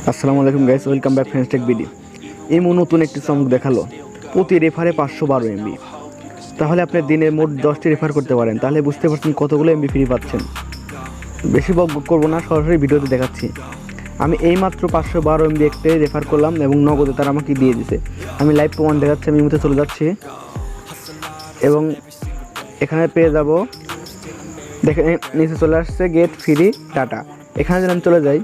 আসসালামু আলাইকুম guys, welcome back friends take video. এমন নতুন একটি চমক দেখালো, প্রতি রেফারে 512 এমবি। তাহলে আপনি দিনে মোট 10টি রেফার করতে পারেন। তাহলে বুঝতে পারছেন কতগুলো এমবি ফ্রি পাচ্ছেন। বেশি বক করবো না, সরাসরি ভিডিওতে দেখাচ্ছি। আমি এইমাত্র 512 এমবি একটি রেফার করলাম এবং নগদে তারা আমাকে দিয়ে দিছে। আমি লাইভ প্রমাণ দেখাচ্ছি। আমি মুহূর্তে চলে যাচ্ছি এবং এখানে পেয়ে যাব, দেখেন নিচে চলে আসছে গেট ফ্রি ডাটা। এখানে যদি আমি চলে যাই,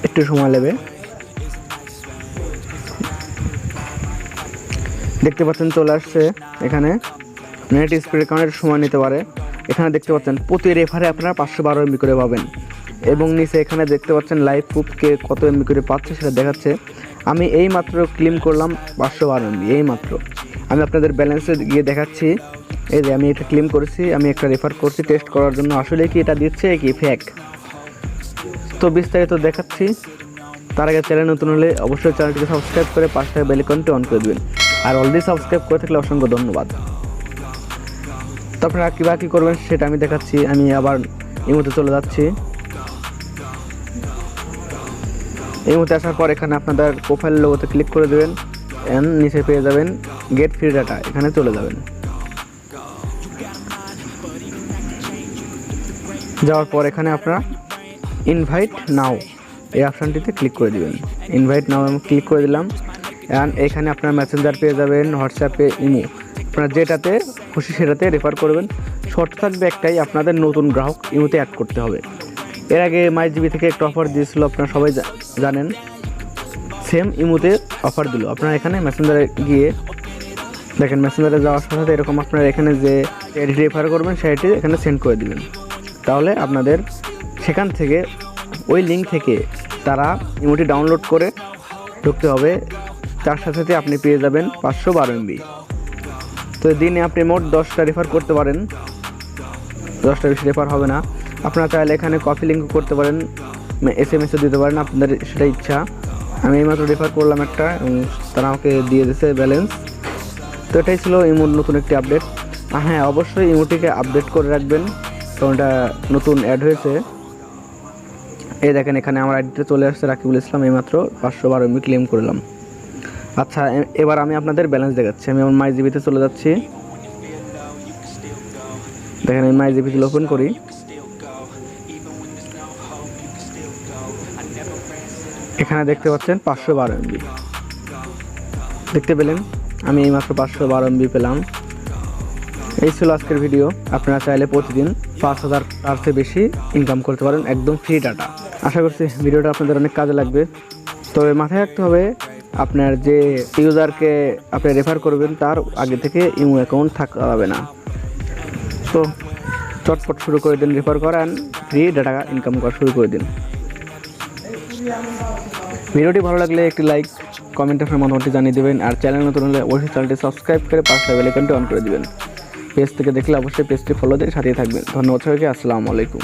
একটু সময় নেবে। দেখতে পাচ্ছেন চলে আসছে এখানে নেট স্পিডের কারণে সময় নিতে পারে। এখানে দেখতে পাচ্ছেন প্রতি রেফারে আপনারা 512 এমবি করে পাবেন এবং নিচে এখানে দেখতে পাচ্ছেন লাইভ প্রুফকে কত এমবি করে পাচ্ছে সেটা দেখাচ্ছে। আমি এই মাত্র ক্লেম করলাম 512 এমবি। এই মাত্র আমি আপনাদের ব্যালেন্সে গিয়ে দেখাচ্ছি। এই যে আমি এটা ক্লেম করেছি, আমি একটা রেফার করছি টেস্ট করার জন্য আসলে কি এটা দিচ্ছে কি ফেক, তো বিস্তারিত দেখাচ্ছি। তার আগে চ্যানেল নতুন হলে অবশ্যই চ্যানেলটিকে সাবস্ক্রাইব করে পাশে বেল আইকনটি অন করে দেবেন, আর অলরেডি সাবস্ক্রাইব করে থাকলে অসংখ্য ধন্যবাদ। তো আপনারা কী করবেন সেটা আমি দেখাচ্ছি। আমি আবার এই মুহূর্তে চলে যাচ্ছি। এই মুহূর্তে আসার পর এখানে আপনাদের প্রোফাইল লোগোতে ক্লিক করে দেবেন, এন্ড নিচে পেয়ে যাবেন গেট ফ্রি ডাটা। এখানে চলে যাবেন, যাওয়ার পর এখানে আপনারা ইনভাইট নাও এই অপশানটিতে ক্লিক করে দিবেন। ইনভাইট নাও আমি ক্লিক করে দিলাম, অ্যান্ড এখানে আপনার মেসেঞ্জার পেয়ে যাবেন, হোয়াটসঅ্যাপে, ইমো, আপনারা যেটাতে খুশি সেটাতে রেফার করবেন। শর্ত থাকবে একটাই, আপনাদের নতুন গ্রাহক ইমোতে অ্যাড করতে হবে। এর আগে মাইজিবি থেকে একটা অফার দিয়েছিল, আপনারা সবাই জানেন। সেম ইমোতে অফার দিল। আপনারা এখানে মেসেঞ্জারে গিয়ে দেখেন, মেসেঞ্জারে যাওয়ার সাথে সাথে এরকম আপনারা এখানে যে রেফার করবেন সেটি এখানে সেন্ড করে দিবেন। তাহলে আপনাদের সেখান থেকে ওই লিঙ্ক থেকে তারা ইমোটি ডাউনলোড করে ঢুকতে হবে। তার সাথে সাথে আপনি পেয়ে যাবেন 512 এমবি। তো দিনে আপনি মোট 10টা রেফার করতে পারেন, 10টা বেশি রেফার হবে না। আপনারা চাইলে এখানে কপি লিঙ্ক করতে পারেন, SMS-ও দিতে পারেন, আপনাদের সেটা ইচ্ছা। আমি এইমাত্র রেফার করলাম একটা এবং তারা আমাকে দিয়ে দিয়েছে ব্যালেন্স। তো এটাই ছিল ইমোর নতুন একটি আপডেট। হ্যাঁ, অবশ্যই ইমোটিকে আপডেট করে রাখবেন, কারণ এটা নতুন অ্যাড হয়েছে। এই দেখেন এখানে আমার আইডিতে চলে আসছে রাকিবুল ইসলাম। এইমাত্র 512 এমবি ক্লেম করলাম। আচ্ছা, এবার আমি আপনাদের ব্যালেন্স দেখাচ্ছি। আমি আমার মাইজিবিতে চলে যাচ্ছি। দেখেন আমি মাইজিবিতে ওপেন করি। এখানে দেখতে পাচ্ছেন 512 এমবি দেখতে পেলেন। আমি এইমাত্র 512 এমবি পেলাম। এই ছিল আজকের ভিডিও। আপনারা চাইলে প্রতিদিন 5000 তার চেয়ে বেশি ইনকাম করতে পারেন, একদম ফ্রি ডাটা। আশা করছি ভিডিওটা আপনাদের অনেক কাজে লাগবে। তবে মাথায় রাখতে হবে, আপনার যে ইউজারকে আপনি রেফার করবেন তার আগে থেকে ইমো অ্যাকাউন্ট থাকা যাবে না। তো চটপট শুরু করে দিন রেফার করেন, ফ্রি ডাটা ইনকাম করা শুরু করে দিন। ভিডিওটি ভালো লাগলে একটি লাইক, কমেন্ট আপনার মতামতটি জানিয়ে দেবেন, আর চ্যানেল নতুন হলে অবশ্যই চ্যানেলটি সাবস্ক্রাইব করে পাশে বেল আইকনটি অন করে দেবেন। পেজ থেকে দেখলে অবশ্যই পেজটি ফলো দিয়ে সাথে থাকবেন। ধন্যবাদ সবাইকে। আসসালামু আলাইকুম।